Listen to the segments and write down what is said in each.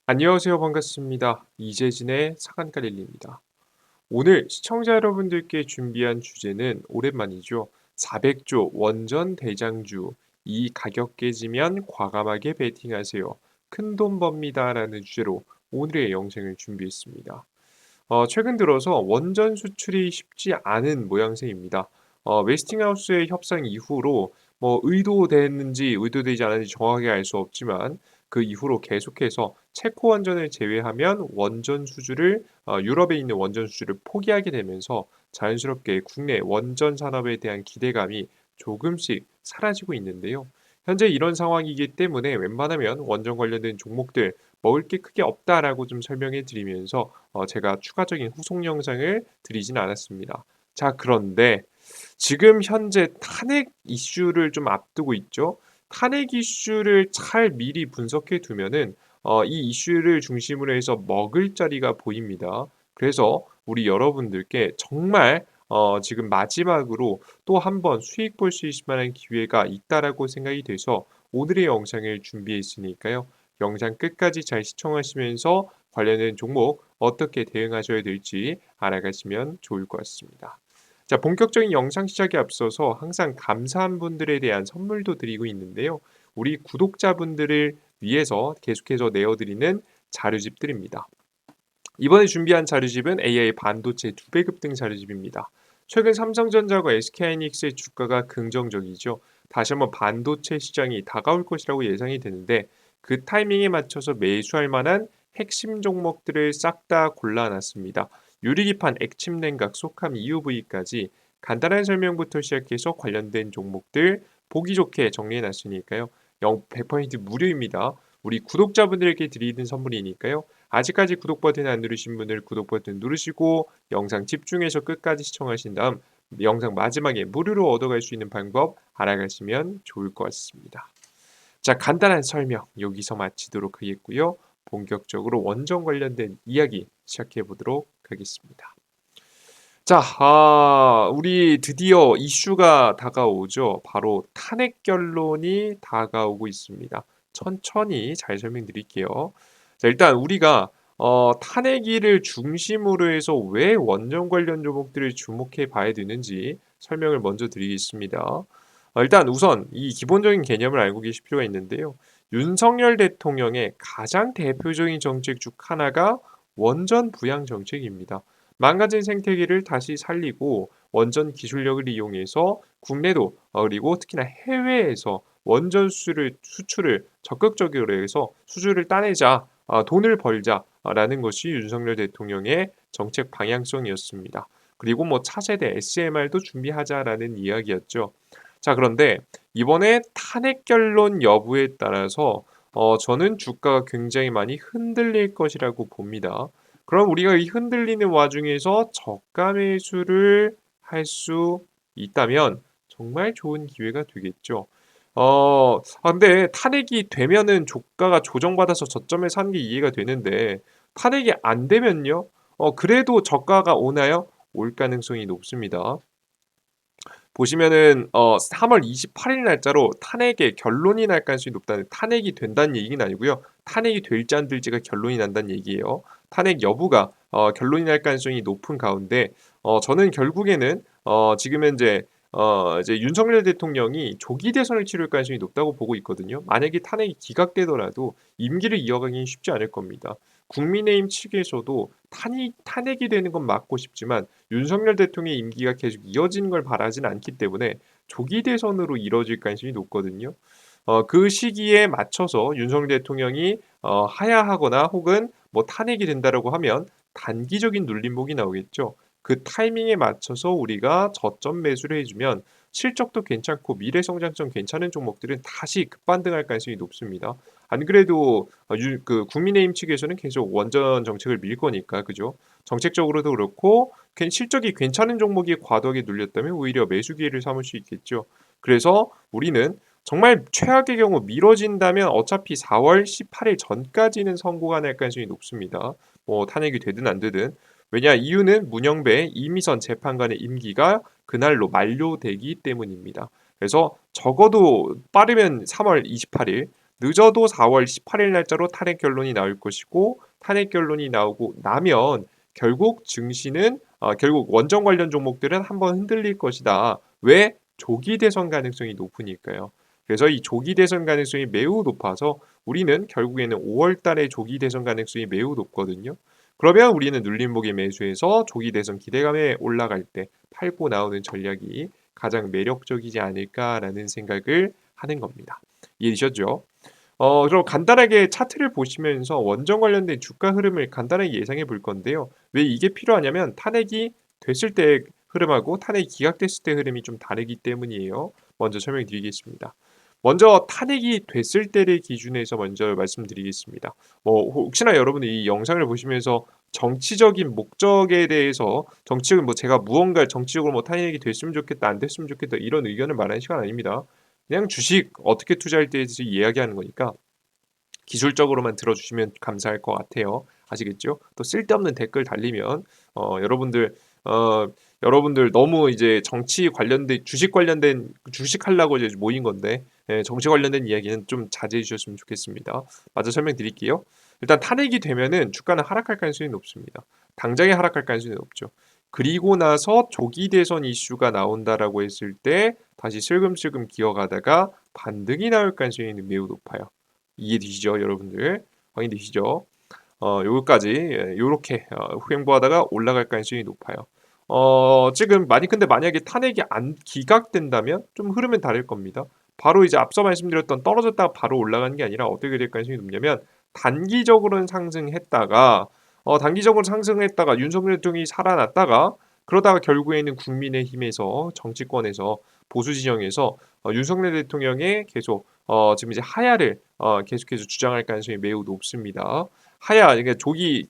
안녕하세요. 반갑습니다. 이재진의 사간갈릴리입니다. 오늘 시청자 여러분들께 준비한 주제는 오랜만이죠. 400조 원전 대장주, 이 가격 깨지면 과감하게 베팅하세요. 큰돈 법니다라는 주제로 오늘의 영상을 준비했습니다. 최근 들어서 원전 수출이 쉽지 않은 모양새입니다. 웨스팅하우스의 협상 이후로 의도됐는지 의도되지 않았는지 정확하게 알 수 없지만 그 이후로 계속해서 체코 원전을 제외하면 원전 수주를 유럽에 있는 원전 수주를 포기하게 되면서 자연스럽게 국내 원전 산업에 대한 기대감이 조금씩 사라지고 있는데요. 현재 이런 상황이기 때문에 웬만하면 원전 관련된 종목들 먹을 게 크게 없다라고 좀 설명해 드리면서 제가 추가적인 후속 영상을 드리진 않았습니다. 자, 그런데 지금 현재 탄핵 이슈를 좀 앞두고 있죠. 탄핵 이슈를 잘 미리 분석해 두면은 이 이슈를 중심으로 해서 먹을 자리가 보입니다. 그래서 우리 여러분들께 정말 지금 마지막으로 또 한 번 수익 볼 수 있을 만한 기회가 있다라고 생각이 돼서 오늘의 영상을 준비했으니까요. 영상 끝까지 잘 시청하시면서 관련된 종목 어떻게 대응하셔야 될지 알아가시면 좋을 것 같습니다. 자, 본격적인 영상 시작에 앞서서 항상 감사한 분들에 대한 선물도 드리고 있는데요. 우리 구독자분들을 위해서 계속해서 내어드리는 자료집들입니다. 이번에 준비한 자료집은 AI 반도체 2배급등 자료집입니다. 최근 삼성전자와 SK하이닉스의 주가가 긍정적이죠. 다시 한번 반도체 시장이 다가올 것이라고 예상이 되는데 그 타이밍에 맞춰서 매수할 만한 핵심 종목들을 싹 다 골라놨습니다. 유리기판, 액침 냉각, 속함, EUV까지 간단한 설명부터 시작해서 관련된 종목들 보기 좋게 정리해놨으니까요. 100% 무료입니다. 우리 구독자분들에게 드리는 선물이니까요. 아직까지 구독 버튼 안 누르신 분들 구독 버튼 누르시고 영상 집중해서 끝까지 시청하신 다음 영상 마지막에 무료로 얻어갈 수 있는 방법 알아가시면 좋을 것 같습니다. 자, 간단한 설명 여기서 마치도록 하겠고요. 본격적으로 원전 관련된 이야기 시작해 보도록 하겠습니다. 자, 우리 드디어 이슈가 다가오죠. 바로 탄핵 결론이 다가오고 있습니다. 천천히 잘 설명드릴게요. 자, 일단 우리가 탄핵일을 중심으로 해서 왜 원전 관련 종목들을 주목해 봐야 되는지 설명을 먼저 드리겠습니다. 일단 우선 이 기본적인 개념을 알고 계실 필요가 있는데요. 윤석열 대통령의 가장 대표적인 정책 중 하나가 원전 부양 정책입니다. 망가진 생태계를 다시 살리고 원전 기술력을 이용해서 국내도 그리고 특히나 해외에서 원전 수출을 적극적으로 해서 수주를 따내자, 돈을 벌자라는 것이 윤석열 대통령의 정책 방향성이었습니다. 그리고 차세대 SMR도 준비하자라는 이야기였죠. 자, 그런데 이번에 탄핵 결론 여부에 따라서 저는 주가가 굉장히 많이 흔들릴 것이라고 봅니다. 그럼 우리가 이 흔들리는 와중에서 저가 매수를 할 수 있다면 정말 좋은 기회가 되겠죠. 근데 탄핵이 되면은 주가가 조정받아서 저점에 사는 게 이해가 되는데 탄핵이 안 되면요? 그래도 저가가 오나요? 올 가능성이 높습니다. 보시면은 3월 28일 날짜로 탄핵의 결론이 날 가능성이 높다는 탄핵이 된다는 얘기는 아니고요. 탄핵이 될지 안 될지가 결론이 난다는 얘기예요. 탄핵 여부가 결론이 날 가능성이 높은 가운데 저는 결국에는 지금 현재 이제 윤석열 대통령이 조기 대선을 치를 가능성이 높다고 보고 있거든요. 만약에 탄핵이 기각되더라도 임기를 이어가기는 쉽지 않을 겁니다. 국민의힘 측에서도 탄핵이 되는 건 막고 싶지만 윤석열 대통령의 임기가 계속 이어지는 걸 바라지는 않기 때문에 조기 대선으로 이뤄질 가능성이 높거든요. 그 시기에 맞춰서 윤석열 대통령이 하야하거나 혹은 탄핵이 된다라고 하면 단기적인 눌림목이 나오겠죠. 그 타이밍에 맞춰서 우리가 저점 매수를 해주면 실적도 괜찮고 미래 성장성 괜찮은 종목들은 다시 급반등할 가능성이 높습니다. 안 그래도 그 국민의힘 측에서는 계속 원전 정책을 밀 거니까 그죠? 정책적으로도 그렇고 실적이 괜찮은 종목이 과도하게 눌렸다면 오히려 매수 기회를 삼을 수 있겠죠. 그래서 우리는 정말 최악의 경우 미뤄진다면 어차피 4월 18일 전까지는 선고가 날 가능성이 높습니다. 탄핵이 되든 안 되든. 왜냐 이유는 문영배 이미선 재판관의 임기가 그날로 만료되기 때문입니다. 그래서 적어도 빠르면 3월 28일, 늦어도 4월 18일 날짜로 탄핵 결론이 나올 것이고 탄핵 결론이 나오고 나면 결국 증시는 결국 원전 관련 종목들은 한번 흔들릴 것이다. 왜? 조기 대선 가능성이 높으니까요. 그래서 이 조기 대선 가능성이 매우 높아서 우리는 결국에는 5월 달에 조기 대선 가능성이 매우 높거든요. 그러면 우리는 눌림목에 매수해서 조기 대선 기대감에 올라갈 때 팔고 나오는 전략이 가장 매력적이지 않을까라는 생각을 하는 겁니다. 이해되셨죠? 그럼 간단하게 차트를 보시면서 원전 관련된 주가 흐름을 간단하게 예상해 볼 건데요. 왜 이게 필요하냐면 탄핵이 됐을 때 흐름하고 탄핵이 기각됐을 때 흐름이 좀 다르기 때문이에요. 먼저 설명드리겠습니다. 먼저 탄핵이 됐을 때를 기준해서 먼저 말씀드리겠습니다. 혹시나 여러분이 이 영상을 보시면서 정치적인 목적에 대해서 정치적인 제가 무언가 정치적으로 탄핵이 됐으면 좋겠다, 안 됐으면 좋겠다 이런 의견을 말하는 시간 아닙니다. 그냥 주식 어떻게 투자할 때에 대해서 이야기하는 거니까 기술적으로만 들어주시면 감사할 것 같아요. 아시겠죠? 또 쓸데없는 댓글 달리면 여러분들 어, 여러분들 너무 이제 정치 관련된 주식 관련된 주식 하려고 이제 모인 건데 정치 관련된 이야기는 좀 자제해 주셨으면 좋겠습니다. 맞아 설명드릴게요. 일단 탄핵이 되면은 주가는 하락할 가능성이 높습니다. 당장에 하락할 가능성이 높죠. 그리고 나서 조기 대선 이슈가 나온다라고 했을 때 다시 슬금슬금 기어가다가 반등이 나올 가능성이 매우 높아요. 이해되시죠, 여러분들? 확인되시죠? 요거까지 요렇게 횡보하다가 올라갈 가능성이 높아요. 지금 근데 만약에 탄핵이 안 기각된다면 좀 흐름은 다를 겁니다. 바로 이제 앞서 말씀드렸던 떨어졌다가 바로 올라가는 게 아니라 어떻게 될 가능성이 높냐면 단기적으로는 상승했다가 윤석열 대통령이 살아났다가 그러다가 결국에는 국민의힘에서 정치권에서 보수 진영에서 윤석열 대통령의 계속 지금 이제 하야를 계속해서 주장할 가능성이 매우 높습니다. 하야 이게 조기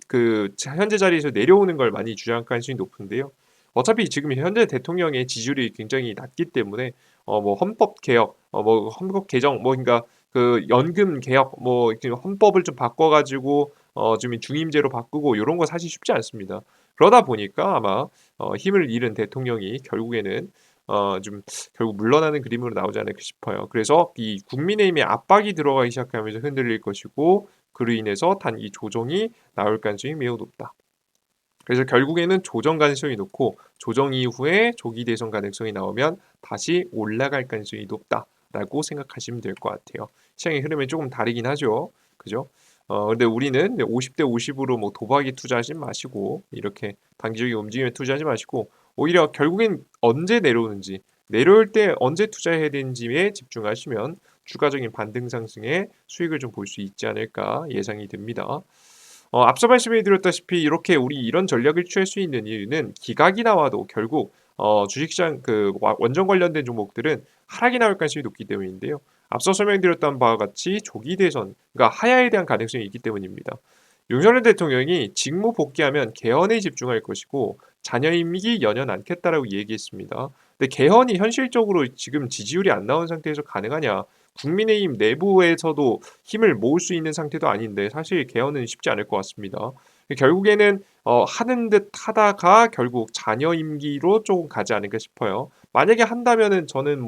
현재 자리에서 내려오는 걸 많이 주장할 가능성이 높은데요. 어차피 지금 현재 대통령의 지지율이 굉장히 낮기 때문에 헌법 개혁, 헌법 개정, 그러니까 그 연금 개혁, 이렇게 헌법을 좀 바꿔가지고 좀 중임제로 바꾸고 이런 거 사실 쉽지 않습니다. 그러다 보니까 아마 힘을 잃은 대통령이 결국에는 좀 결국 물러나는 그림으로 나오지 않을까 싶어요. 그래서 이 국민의힘의 압박이 들어가기 시작하면서 흔들릴 것이고 그로 인해서 단기 조정이 나올 가능성이 매우 높다. 그래서 결국에는 조정 가능성이 높고 조정 이후에 조기 대선 가능성이 나오면 다시 올라갈 가능성이 높다라고 생각하시면 될 것 같아요. 시장의 흐름이 조금 다르긴 하죠. 그죠? 근데 우리는 50대 50으로 도박에 투자하지 마시고 이렇게 단기적인 움직임에 투자하지 마시고 오히려 결국엔 언제 내려오는지 내려올 때 언제 투자해야 되는지에 집중하시면 추가적인 반등 상승에 수익을 좀 볼 수 있지 않을까 예상이 됩니다. 앞서 말씀해 드렸다시피 이렇게 우리 이런 전략을 취할 수 있는 이유는 기각이 나와도 결국 주식시장 원전 관련된 종목들은 하락이 나올 가능성이 높기 때문인데요. 앞서 설명드렸던 바와 같이 조기 대선, 그러니까 하야에 대한 가능성이 있기 때문입니다. 윤석열 대통령이 직무 복귀하면 개헌에 집중할 것이고 자녀 임기 연연 않겠다라고 얘기했습니다. 근데 개헌이 현실적으로 지금 지지율이 안 나온 상태에서 가능하냐? 국민의힘 내부에서도 힘을 모을 수 있는 상태도 아닌데 사실 개헌은 쉽지 않을 것 같습니다. 결국에는 하는 듯 하다가 결국 자녀 임기로 조금 가지 않을까 싶어요. 만약에 한다면은 저는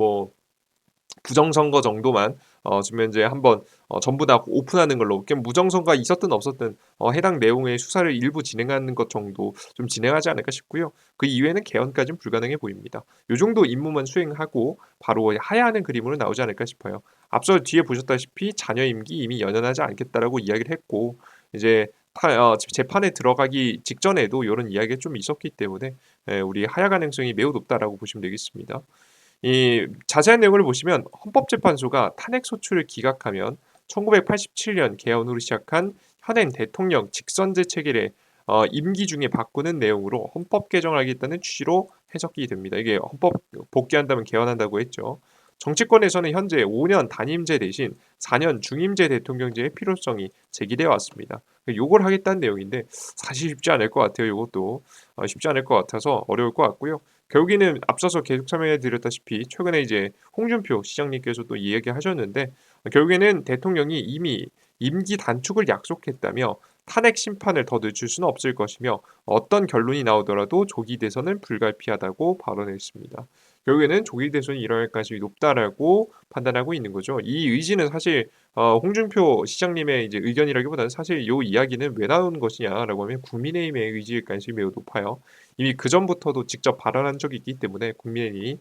부정선거 정도만 지금 현재 한번 전부 다 오픈하는 걸로 그냥 무정선거가 있었든 없었든 해당 내용의 수사를 일부 진행하는 것 정도 좀 진행하지 않을까 싶고요. 그 이외에는 개헌까지는 불가능해 보입니다. 요 정도 임무만 수행하고 바로 하야하는 그림으로 나오지 않을까 싶어요. 앞서 뒤에 보셨다시피 자녀 임기 이미 연연하지 않겠다라고 이야기를 했고 이제 재판에 들어가기 직전에도 이런 이야기가 좀 있었기 때문에 우리 하야 가능성이 매우 높다라고 보시면 되겠습니다. 이 자세한 내용을 보시면 헌법재판소가 탄핵 소추를 기각하면 1987년 개헌 후로 시작한 현행 대통령 직선제 체계를 임기 중에 바꾸는 내용으로 헌법 개정하겠다는 취지로 해석이 됩니다. 이게 헌법 복귀한다면 개헌한다고 했죠. 정치권에서는 현재 5년 단임제 대신 4년 중임제 대통령제의 필요성이 제기되어 왔습니다. 요걸 하겠다는 내용인데 사실 쉽지 않을 것 같아요. 이것도 쉽지 않을 것 같아서 어려울 것 같고요. 결국에는 앞서서 계속 설명해 드렸다시피 최근에 이제 홍준표 시장님께서도 이야기하셨는데 결국에는 대통령이 이미 임기 단축을 약속했다며 탄핵 심판을 더 늦출 수는 없을 것이며 어떤 결론이 나오더라도 조기 대선은 불가피하다고 발언했습니다. 결국에는 조기 대선이 일어날 가능성이 높다라고 판단하고 있는 거죠. 이 의지는 사실 홍준표 시장님의 이제 의견이라기보다는 사실 요 이야기는 왜 나오는 것이냐라고 하면 국민의힘의 의지일 가능성이 매우 높아요. 이미 그전부터도 직접 발언한 적이 있기 때문에 국민의힘이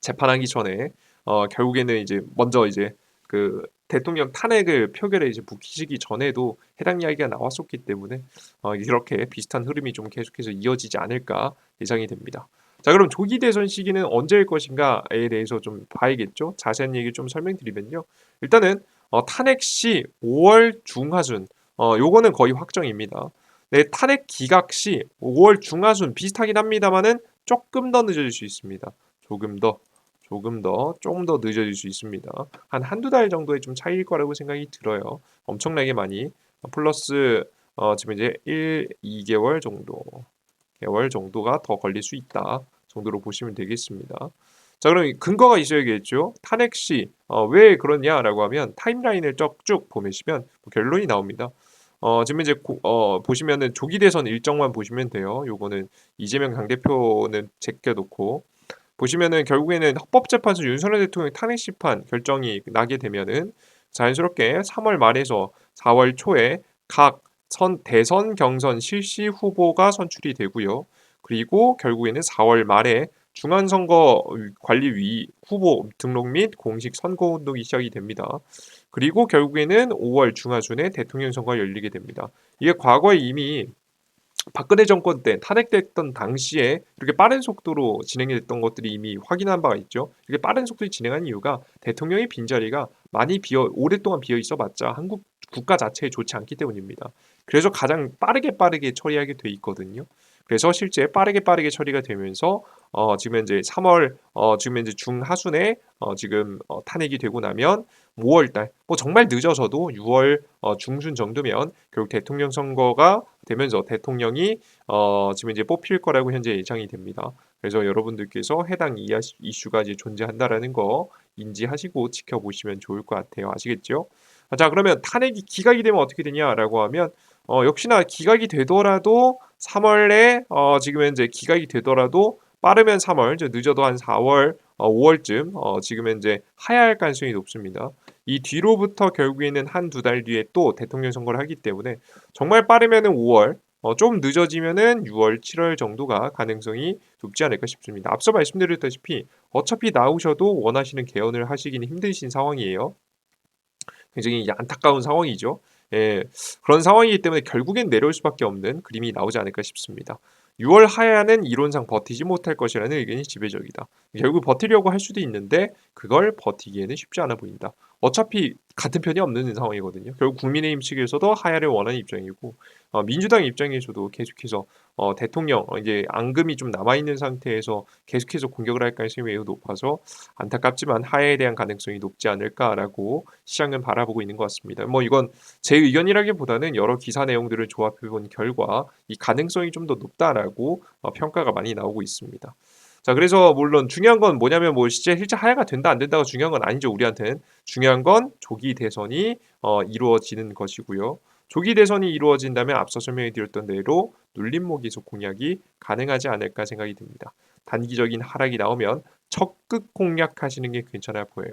재판하기 전에 결국에는 이제 먼저 이제 그 대통령 탄핵을 표결에 이제 묵히시기 전에도 해당 이야기가 나왔었기 때문에 이렇게 비슷한 흐름이 좀 계속해서 이어지지 않을까 예상이 됩니다. 자, 그럼 조기 대선 시기는 언제일 것인가에 대해서 좀 봐야겠죠. 자세한 얘기를 좀 설명드리면요. 일단은 탄핵 시 5월 중하순 요거는 거의 확정입니다. 네, 탄핵 기각 시 5월 중하순 비슷하긴 합니다만은 조금 더 늦어질 수 있습니다. 조금 더 조금 더 늦어질 수 있습니다. 한두 달 정도의 좀 차이일 거라고 생각이 들어요. 엄청나게 많이 플러스 지금 이제 2개월 정도가 더 걸릴 수 있다 정도로 보시면 되겠습니다. 자, 그럼 근거가 있어야겠죠. 탄핵 시 왜 그러냐라고 하면 타임라인을 쭉 보시면 결론이 나옵니다. 지금 이제 보시면은 조기 대선 일정만 보시면 돼요. 요거는 이재명 당대표는 제껴놓고 보시면은 결국에는 헌법재판소 윤석열 대통령 탄핵 심판 결정이 나게 되면은 자연스럽게 3월 말에서 4월 초에 각 대선 경선 실시 후보가 선출이 되고요. 그리고 결국에는 4월 말에 중앙선거관리위 후보 등록 및 공식 선거운동이 시작이 됩니다. 그리고 결국에는 5월 중하순에 대통령 선거가 열리게 됩니다. 이게 과거에 이미 박근혜 정권 때 탄핵됐던 당시에 이렇게 빠른 속도로 진행이 됐던 것들이 이미 확인한 바가 있죠. 이렇게 빠른 속도로 진행한 이유가 대통령의 빈자리가 많이 오랫동안 비어 있어봤자 한국 국가 자체에 좋지 않기 때문입니다. 그래서 가장 빠르게 처리하게 돼 있거든요. 그래서 실제 빠르게 처리가 되면서 지금 현재 3월 지금 현재 중하순에 지금 탄핵이 되고 나면 5월 달, 뭐 정말 늦어서도 6월 중순 정도면 결국 대통령 선거가 되면서 대통령이 지금 이제 뽑힐 거라고 현재 예상이 됩니다. 그래서 여러분들께서 해당 이슈가 이제 존재한다라는 거 인지하시고 지켜보시면 좋을 것 같아요. 아시겠죠? 자, 그러면 탄핵이 기각이 되면 어떻게 되냐라고 하면 역시나 기각이 되더라도 3월에 지금 현재 기각이 되더라도 빠르면 3월, 늦어도 한 4월, 5월쯤 지금 현재 하야할 가능성이 높습니다. 이 뒤로부터 결국에는 한두 달 뒤에 또 대통령 선거를 하기 때문에 정말 빠르면은 5월, 좀 늦어지면은 6월, 7월 정도가 가능성이 높지 않을까 싶습니다. 앞서 말씀드렸다시피 어차피 나오셔도 원하시는 개헌을 하시기는 힘드신 상황이에요. 굉장히 안타까운 상황이죠. 예, 그런 상황이기 때문에 결국엔 내려올 수밖에 없는 그림이 나오지 않을까 싶습니다. 6월 하야는 이론상 버티지 못할 것이라는 의견이 지배적이다. 결국 버티려고 할 수도 있는데 그걸 버티기에는 쉽지 않아 보인다. 어차피 같은 편이 없는 상황이거든요. 결국 국민의힘 측에서도 하야를 원하는 입장이고 민주당 입장에서도 계속해서 대통령 이제 앙금이 좀 남아 있는 상태에서 계속해서 공격을 할 가능성이 매우 높아서 안타깝지만 하야에 대한 가능성이 높지 않을까라고 시장은 바라보고 있는 것 같습니다. 뭐 이건 제 의견이라기보다는 여러 기사 내용들을 조합해 본 결과 이 가능성이 좀 더 높다라고 평가가 많이 나오고 있습니다. 자, 그래서 물론 중요한 건 뭐냐면 뭐 실제 하야가 된다 안 된다가 중요한 건 아니죠. 우리한테는 중요한 건 조기 대선이 이루어지는 것이고요. 조기 대선이 이루어진다면 앞서 설명해 드렸던 대로 눌림목에서 공약이 가능하지 않을까 생각이 듭니다. 단기적인 하락이 나오면 적극 공략하시는 게 괜찮아 보여요.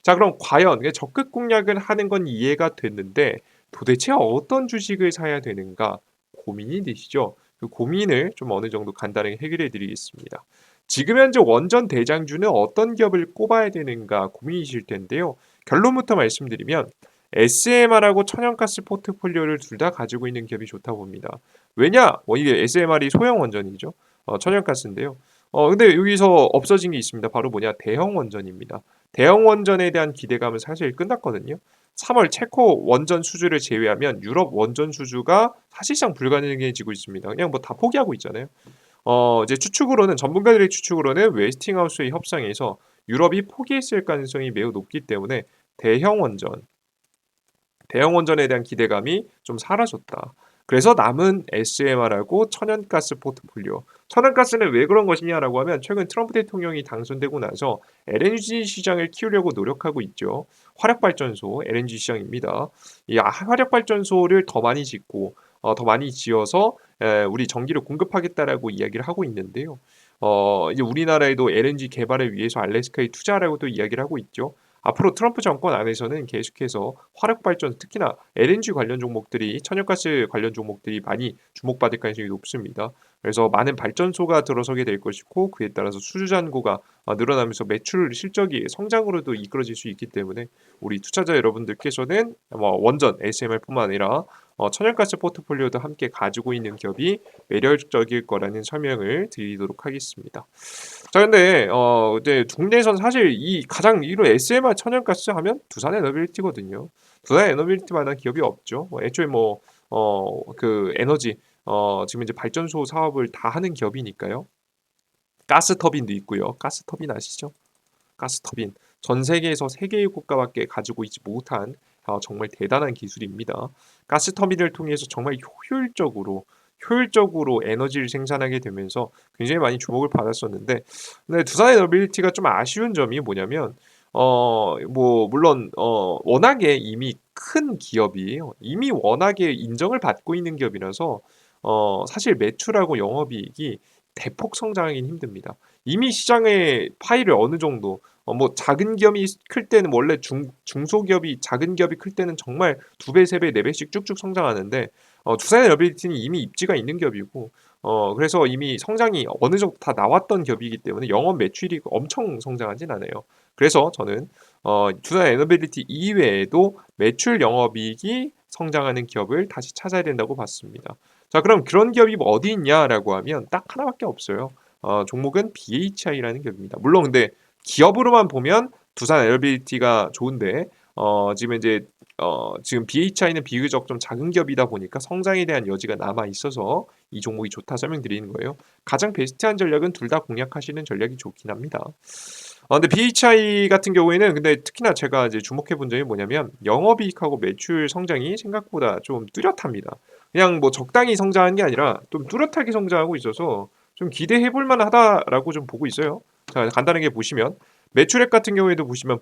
자, 그럼 과연 적극 공략을 하는 건 이해가 됐는데 도대체 어떤 주식을 사야 되는가 고민이 되시죠? 그 고민을 좀 어느 정도 간단하게 해결해 드리겠습니다. 지금 현재 원전 대장주는 어떤 기업을 꼽아야 되는가 고민이실 텐데요. 결론부터 말씀드리면 SMR하고 천연가스 포트폴리오를 둘 다 가지고 있는 기업이 좋다고 봅니다. 왜냐? 이게 SMR이 소형 원전이죠. 천연가스인데요. 근데 여기서 없어진 게 있습니다. 바로 뭐냐? 대형 원전입니다. 대형 원전에 대한 기대감은 사실 끝났거든요. 3월 체코 원전 수주를 제외하면 유럽 원전 수주가 사실상 불가능해지고 있습니다. 그냥 뭐 다 포기하고 있잖아요. 이제 추측으로는 전문가들의 추측으로는 웨스팅하우스의 협상에서 유럽이 포기했을 가능성이 매우 높기 때문에 대형 원전, 대형 원전에 대한 기대감이 좀 사라졌다. 그래서 남은 SMR하고 천연가스 포트폴리오. 천연가스는 왜 그런 것이냐라고 하면 최근 트럼프 대통령이 당선되고 나서 LNG 시장을 키우려고 노력하고 있죠. 화력발전소 LNG 시장입니다. 이 화력발전소를 더 많이 짓고 더 많이 지어서 우리 전기를 공급하겠다라고 이야기를 하고 있는데요. 이제 우리나라에도 LNG 개발을 위해서 알래스카에 투자하라고도 이야기를 하고 있죠. 앞으로 트럼프 정권 안에서는 계속해서 화력 발전, 특히나 LNG 관련 종목들이 천연가스 관련 종목들이 많이 주목받을 가능성이 높습니다. 그래서 많은 발전소가 들어서게 될 것이고 그에 따라서 수주 잔고가 늘어나면서 매출 실적이 성장으로도 이끌어질 수 있기 때문에 우리 투자자 여러분들께서는 원전 SMR뿐만 아니라 천연가스 포트폴리오도 함께 가지고 있는 기업이 매력적일 거라는 설명을 드리도록 하겠습니다. 자, 근데 이제 국내에선 사실 이 가장 이로 SMR 천연가스 하면 두산 에너빌리티거든요. 두산 에너빌리티만한 기업이 없죠. 애초에 그 에너지 지금 이제 발전소 사업을 다 하는 기업이니까요. 가스 터빈도 있고요. 가스 터빈 아시죠? 가스 터빈. 전 세계에서 세 개의 국가밖에 가지고 있지 못한 정말 대단한 기술입니다. 가스 터빈을 통해서 정말 효율적으로 에너지를 생산하게 되면서 굉장히 많이 주목을 받았었는데, 근데 두산 에너빌리티가 좀 아쉬운 점이 뭐냐면, 물론 워낙에 이미 큰 기업이 이미 워낙에 인정을 받고 있는 기업이라서 사실 매출하고 영업이익이 대폭 성장하기는 힘듭니다. 이미 시장의 파이를 어느 정도 작은 기업이 클 때는 원래 중소기업이 작은 기업이 클 때는 정말 두 배, 세 배, 네 배씩 쭉쭉 성장하는데 두산 에너빌리티는 이미 입지가 있는 기업이고 그래서 이미 성장이 어느 정도 다 나왔던 기업이기 때문에 영업 매출이 엄청 성장하진 않아요. 그래서 저는 두산 에너빌리티 이외에도 매출 영업이익이 성장하는 기업을 다시 찾아야 된다고 봤습니다. 자, 그럼 그런 기업이 어디 있냐라고 하면 딱 하나밖에 없어요. 종목은 BHI라는 기업입니다. 물론 근데 기업으로만 보면 두산 에너빌리티가 좋은데 지금 BHI는 비교적 좀 작은 기업이다 보니까 성장에 대한 여지가 남아 있어서 이 종목이 좋다 설명드리는 거예요. 가장 베스트한 전략은 둘 다 공략하시는 전략이 좋긴 합니다. 근데 BHI 같은 경우에는 근데 특히나 제가 이제 주목해 본 점이 뭐냐면 영업이익하고 매출 성장이 생각보다 좀 뚜렷합니다. 그냥 적당히 성장한 게 아니라 좀 뚜렷하게 성장하고 있어서 좀 기대해 볼 만하다라고 좀 보고 있어요. 자, 간단하게 보시면 매출액 같은 경우에도 보시면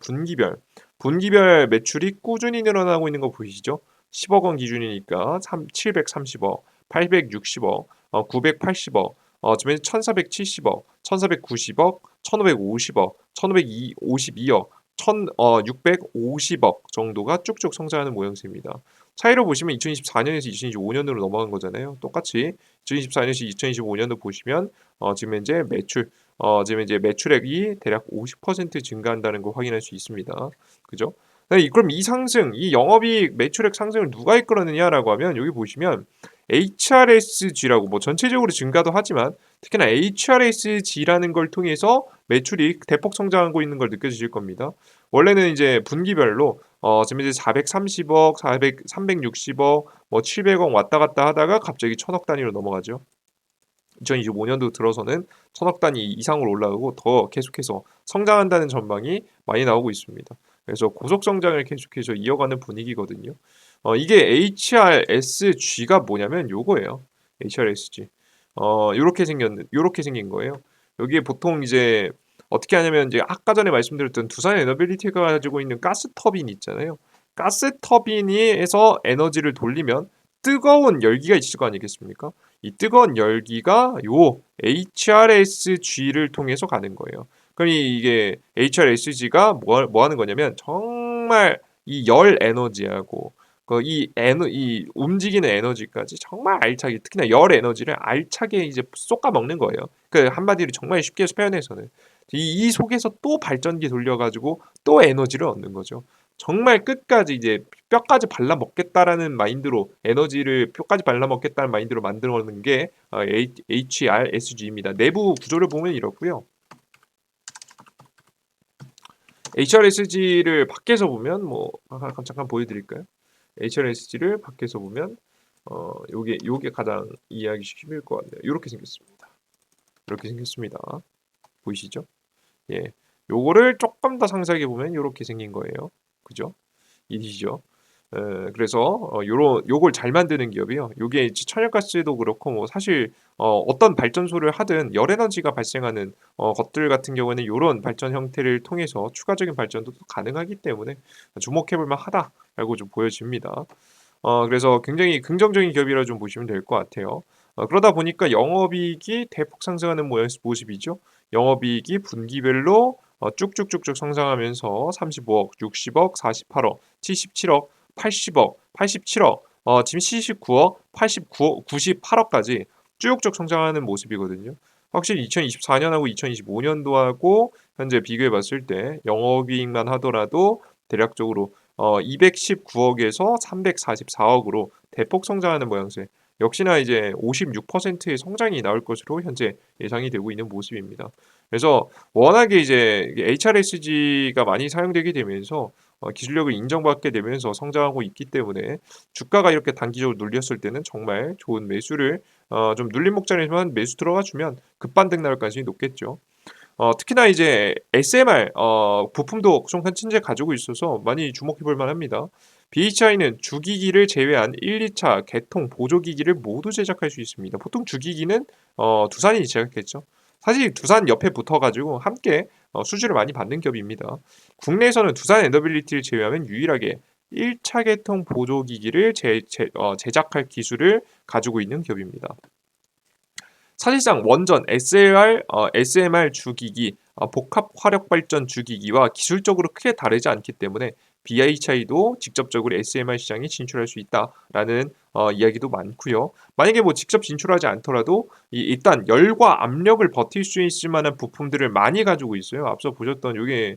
분기별 매출이 꾸준히 늘어나고 있는 거 보이시죠? 10억 원 기준이니까 730억, 860억, 980억, 지금 1470억, 1490억, 1550억, 1552억, 1650억 정도가 쭉쭉 성장하는 모양새입니다. 차이로 보시면 2024년에서 2025년으로 넘어간 거잖아요. 똑같이 2024년에서 2025년도 보시면 지금 이제 매출액이 대략 50% 증가한다는 걸 확인할 수 있습니다. 그죠? 네, 그럼 이 상승, 이 영업이익 매출액 상승을 누가 이끌어내냐라고 하면 여기 보시면 HRSG라고 전체적으로 증가도 하지만 특히나 HRSG라는 걸 통해서 매출이 대폭 성장하고 있는 걸 느껴지실 겁니다. 원래는 이제 분기별로 지금 이제 430억, 360억, 700억 왔다 갔다 하다가 갑자기 천억 단위로 넘어가죠. 2025년도 들어서는 천억 단위 이상으로 올라가고 더 계속해서 성장한다는 전망이 많이 나오고 있습니다. 그래서 고속 성장을 계속해서 이어가는 분위기거든요. 이게 HRSG가 뭐냐면 요거예요. HRSG. 요렇게 생긴 거예요. 여기에 보통 이제 어떻게 하냐면 이제 아까 전에 말씀드렸던 두산 에너빌리티가 가지고 있는 가스 터빈 있잖아요. 가스 터빈에서 에너지를 돌리면 뜨거운 열기가 있을 거 아니겠습니까? 이 뜨거운 열기가 요 HRSG를 통해서 가는 거예요. 그럼 이게 HRSG가 뭐 하는 거냐면 정말 이 열 에너지하고 이 움직이는 에너지까지 정말 알차게 특히나 열 에너지를 알차게 이제 쏟아 먹는 거예요. 그 한마디로 정말 쉽게 표현해서는 이 속에서 또 발전기 돌려가지고 또 에너지를 얻는 거죠. 정말 끝까지 이제 뼈까지 발라 먹겠다라는 마인드로 에너지를 뼈까지 발라 먹겠다는 마인드로 만들어 놓은 게 HRSG입니다. 내부 구조를 보면 이렇고요. HRSG를 밖에서 보면 잠깐 보여드릴까요? HRSG를 밖에서 보면 요게 가장 이해하기 쉽을 것 같네요. 이렇게 생겼습니다. 이렇게 생겼습니다. 보이시죠? 예, 요거를 조금 더 상세하게 보면 이렇게 생긴 거예요. 그죠? 이시죠? 그래서 요걸 잘 만드는 기업이요. 요게 이제 천연가스도 그렇고 사실 어떤 발전소를 하든 열에너지가 발생하는 것들 같은 경우에는 요런 발전 형태를 통해서 추가적인 발전도 가능하기 때문에 주목해 볼 만하다라고 좀 보여집니다. 그래서 굉장히 긍정적인 기업이라 좀 보시면 될 것 같아요. 그러다 보니까 영업이익이 대폭 상승하는 모습이죠. 영업이익이 분기별로 쭉쭉쭉쭉 성장하면서 35억, 60억, 48억, 77억, 80억, 87억, 지금 79억, 89억, 98억까지 쭉쭉 성장하는 모습이거든요. 확실히 2024년하고 2025년도하고 현재 비교해 봤을 때 영업이익만 하더라도 대략적으로 219억에서 344억으로 대폭 성장하는 모양새. 역시나 이제 56%의 성장이 나올 것으로 현재 예상이 되고 있는 모습입니다. 그래서 워낙에 이제 HRSG가 많이 사용되게 되면서 기술력을 인정받게 되면서 성장하고 있기 때문에 주가가 이렇게 단기적으로 눌렸을 때는 정말 좋은 매수를 좀 눌린 목전에만 매수 들어가 주면 급반등 나올 가능성이 높겠죠. 특히나 이제 SMR 부품도 좀 큰 침체 가지고 있어서 많이 주목해 볼 만합니다. BHI는 주기기를 제외한 1, 2차 개통 보조기기를 모두 제작할 수 있습니다. 보통 주기기는 두산이 제작했죠. 사실 두산 옆에 붙어가지고 함께 수주를 많이 받는 겹입니다. 국내에서는 두산 엔더빌리티를 제외하면 유일하게 1차 개통 보조기기를 제작할 기술을 가지고 있는 겹입니다. 사실상 원전 SMR 주기기, 복합 화력 발전 주기기와 기술적으로 크게 다르지 않기 때문에 BHI도 직접적으로 SMR 시장에 진출할 수 있다라는 이야기도 많고요. 만약에 뭐 직접 진출하지 않더라도 일단 열과 압력을 버틸 수 있을 만한 부품들을 많이 가지고 있어요. 앞서 보셨던 이게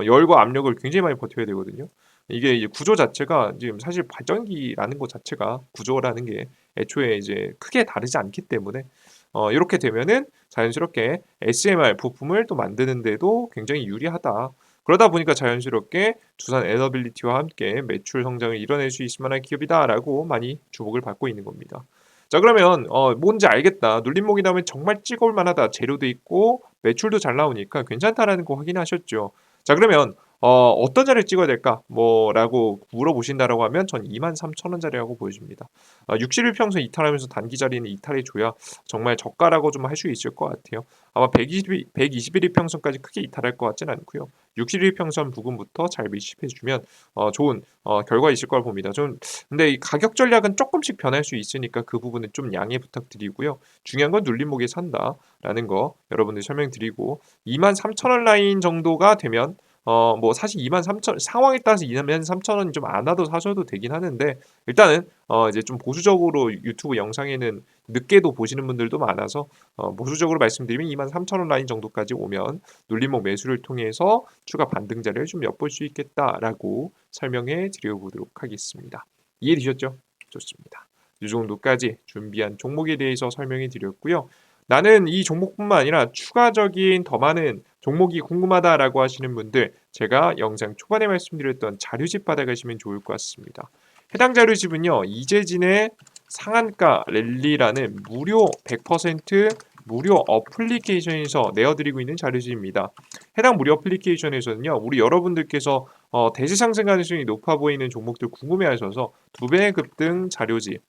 열과 압력을 굉장히 많이 버텨야 되거든요. 이게 이제 구조 자체가 지금 사실 발전기라는 것 자체가 구조라는 게 애초에 이제 크게 다르지 않기 때문에 이렇게 되면은 자연스럽게 SMR 부품을 또 만드는데도 굉장히 유리하다. 그러다 보니까 자연스럽게 두산 에너빌리티와 함께 매출 성장을 이뤄낼 수 있을 만한 기업이다라고 많이 주목을 받고 있는 겁니다. 자 그러면 뭔지 알겠다. 눌림목이 나오면 정말 찍어올 만하다. 재료도 있고 매출도 잘 나오니까 괜찮다라는 거 확인하셨죠. 자 그러면 어떤 자리를 찍어야 될까? 뭐라고 물어보신다라고 하면 전 23,000원짜리라고 보여집니다. 60일 평선 이탈하면서 단기 자리는 이탈해 줘야 정말 저가라고 좀 할 수 있을 것 같아요. 아마 121일 평선까지 크게 이탈할 것 같지는 않고요. 60일 평선 부근부터 잘 밀집해 주면 좋은 결과 있을 걸 봅니다. 좀 근데 이 가격 전략은 조금씩 변할 수 있으니까 그 부분은 좀 양해 부탁드리고요. 중요한 건 눌림목에 산다라는 거 여러분들 설명드리고 23,000원 라인 정도가 되면 뭐 사실 23,000 상황에 따라서 23,000원이 좀 안 와도 사셔도 되긴 하는데 일단은 이제 좀 보수적으로 유튜브 영상에는 늦게도 보시는 분들도 많아서 보수적으로 말씀드리면 23,000원 라인 정도까지 오면 눌림목 매수를 통해서 추가 반등 자리를 좀 엿볼 수 있겠다라고 설명해 드려보도록 하겠습니다. 이해되셨죠? 좋습니다. 이 정도까지 준비한 종목에 대해서 설명해 드렸고요. 나는 이 종목뿐만 아니라 추가적인 더 많은 종목이 궁금하다라고 하시는 분들 제가 영상 초반에 말씀드렸던 자료집 받아가시면 좋을 것 같습니다. 해당 자료집은요. 이재진의 상한가 랠리라는 무료 100% 무료 어플리케이션에서 내어드리고 있는 자료집입니다. 해당 무료 어플리케이션에서는요. 우리 여러분들께서 대세 상승 가능성이 높아 보이는 종목들 궁금해하셔서 2배 급등 자료집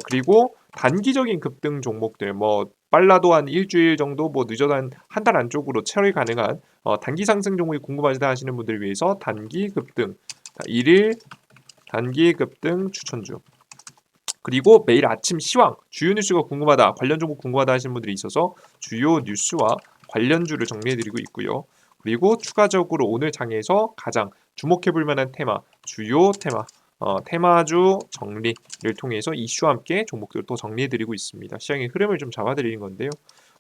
그리고 단기적인 급등 종목들 뭐 빨라도 한 일주일 정도 뭐 늦어도 한 달 안쪽으로 처리 가능한 단기 상승 종목이 궁금하시다 하시는 분들을 위해서 단기 급등 1일 단기 급등 추천주 그리고 매일 아침 시황 주요 뉴스가 궁금하다 관련 종목 궁금하다 하시는 분들이 있어서 주요 뉴스와 관련주를 정리해드리고 있고요. 그리고 추가적으로 오늘 장에서 가장 주목해볼 만한 테마 주요 테마주 정리를 통해서 이슈와 함께 종목들을 또 정리해드리고 있습니다. 시장의 흐름을 좀 잡아드리는 건데요.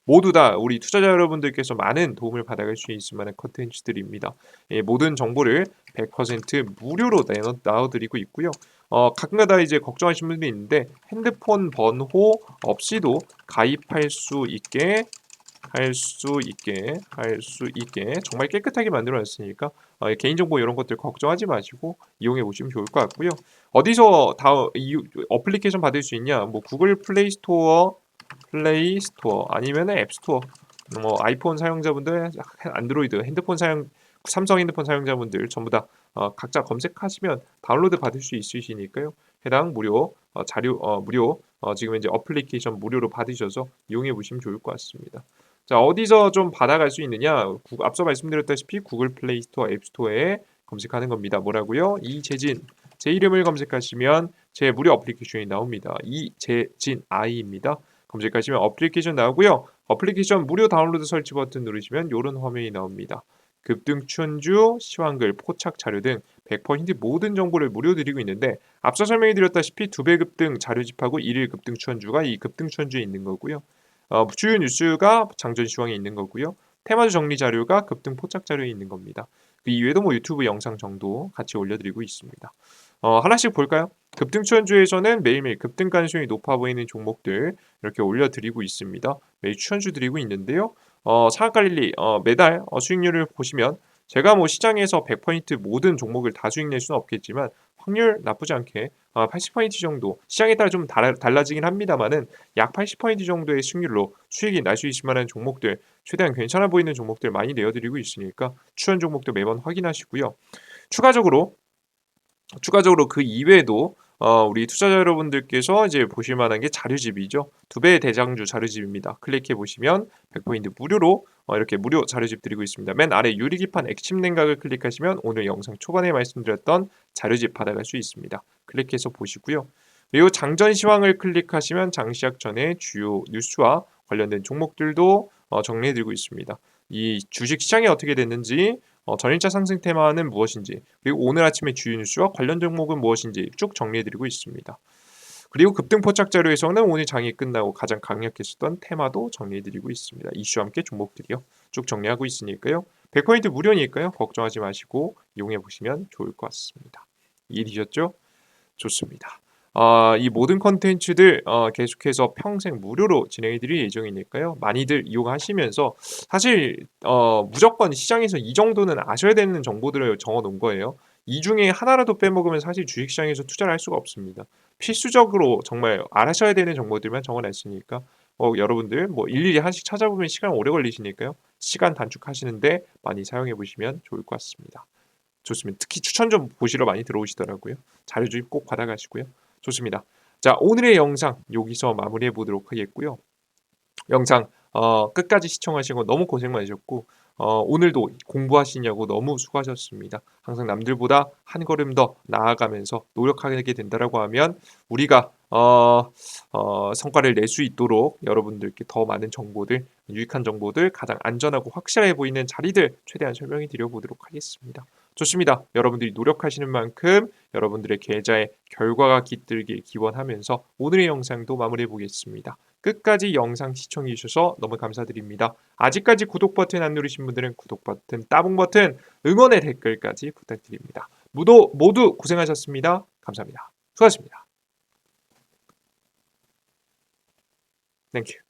모두 다 우리 투자자 여러분들께서 많은 도움을 받아갈 수 있을 만한 컨텐츠들입니다. 모든 정보를 100% 무료로 나눠드리고 있고요. 가끔가다 이제 걱정하시는 분들이 있는데 핸드폰 번호 없이도 가입할 수 있게 정말 깨끗하게 만들어놨으니까 개인정보 이런 것들 걱정하지 마시고 이용해 보시면 좋을 것 같고요. 어디서 이 어플리케이션 받을 수 있냐? 뭐 구글 플레이스토어 아니면 앱스토어 뭐 아이폰 사용자분들 안드로이드 핸드폰 사용 삼성 핸드폰 사용자분들 전부 다 각자 검색하시면 다운로드 받을 수 있으시니까요. 해당 무료 무료 지금 이제 어플리케이션 무료로 받으셔서 이용해 보시면 좋을 것 같습니다. 자 어디서 좀 받아갈 수 있느냐? 앞서 말씀드렸다시피 구글 플레이 스토어, 앱 스토어에 검색하는 겁니다. 뭐라고요? 이재진 제 이름을 검색하시면 제 무료 어플리케이션이 나옵니다. 이재진 아이입니다. 검색하시면 어플리케이션 나오고요. 어플리케이션 무료 다운로드 설치 버튼 누르시면 이런 화면이 나옵니다. 급등 추천주, 시황글, 포착 자료 등 100% 모든 정보를 무료 드리고 있는데 앞서 설명해 드렸다시피 2배 급등 자료집하고 1일 급등 추천주가 이 급등 추천주에 있는 거고요. 주요 뉴스가 장전 시황에 있는 거고요. 테마주 정리 자료가 급등 포착 자료에 있는 겁니다. 그 이외에도 뭐 유튜브 영상 정도 같이 올려드리고 있습니다. 하나씩 볼까요? 급등 추천주에서는 매일매일 급등 가능성이 높아 보이는 종목들 이렇게 올려드리고 있습니다. 매일 추천주 드리고 있는데요. 상한가릴리 매달 수익률을 보시면 제가 뭐 시장에서 100% 모든 종목을 다 수익 낼 수는 없겠지만 확률 나쁘지 않게 80% 정도 시장에 따라 좀 달라지긴 합니다만은 약 80% 정도의 수익률로 수익이 날 수 있을 만한 종목들 최대한 괜찮아 보이는 종목들 많이 내어드리고 있으니까 추천 종목도 매번 확인하시고요. 추가적으로 그 이외에도 우리 투자자 여러분들께서 이제 보실 만한 게 자료집이죠. 2배 대장주 자료집입니다. 클릭해 보시면 100% 무료로 이렇게 무료 자료집 드리고 있습니다. 맨 아래 유리기판 액침 냉각을 클릭하시면 오늘 영상 초반에 말씀드렸던 자료집 받아갈 수 있습니다. 클릭해서 보시고요. 그리고 장전 시황을 클릭하시면 장시작 전에 주요 뉴스와 관련된 종목들도 정리해드리고 있습니다. 이 주식 시장이 어떻게 됐는지 전일차 상승 테마는 무엇인지 그리고 오늘 아침의 주요 뉴스와 관련 종목은 무엇인지 쭉 정리해드리고 있습니다. 그리고 급등 포착 자료에서는 오늘 장이 끝나고 가장 강력했었던 테마도 정리해드리고 있습니다. 이슈와 함께 종목들이요. 쭉 정리하고 있으니까요. 100% 무료니까요. 걱정하지 마시고 이용해 보시면 좋을 것 같습니다. 이해되셨죠? 좋습니다. 이 모든 컨텐츠들 계속해서 평생 무료로 진행해 드릴 예정이니까요. 많이들 이용하시면서 사실 무조건 시장에서 이 정도는 아셔야 되는 정보들을 적어 놓은 거예요. 이 중에 하나라도 빼먹으면 사실 주식시장에서 투자를 할 수가 없습니다. 필수적으로 정말 알아셔야 되는 정보들만 적어 놨으니까 여러분들 뭐 일일이 하나씩 찾아보면 시간 오래 걸리시니까요. 시간 단축하시는데 많이 사용해 보시면 좋을 것 같습니다. 좋습니다. 특히 추천 좀 보시러 많이 들어오시더라고요. 자료 주입 꼭 받아가시고요. 좋습니다. 자, 오늘의 영상 여기서 마무리해 보도록 하겠고요. 영상 끝까지 시청하시고 너무 고생 많으셨고 오늘도 공부하시냐고 너무 수고하셨습니다. 항상 남들보다 한 걸음 더 나아가면서 노력하게 된다라고 하면 우리가 성과를 낼 수 있도록 여러분들께 더 많은 정보들, 유익한 정보들, 가장 안전하고 확실해 보이는 자리들 최대한 설명해 드려 보도록 하겠습니다. 좋습니다. 여러분들이 노력하시는 만큼 여러분들의 계좌에 결과가 깃들길 기원하면서 오늘의 영상도 마무리해 보겠습니다. 끝까지 영상 시청해 주셔서 너무 감사드립니다. 아직까지 구독 버튼 안 누르신 분들은 구독 버튼, 따봉 버튼, 응원의 댓글까지 부탁드립니다. 모두 고생하셨습니다. 감사합니다. 수고하셨습니다. 땡큐.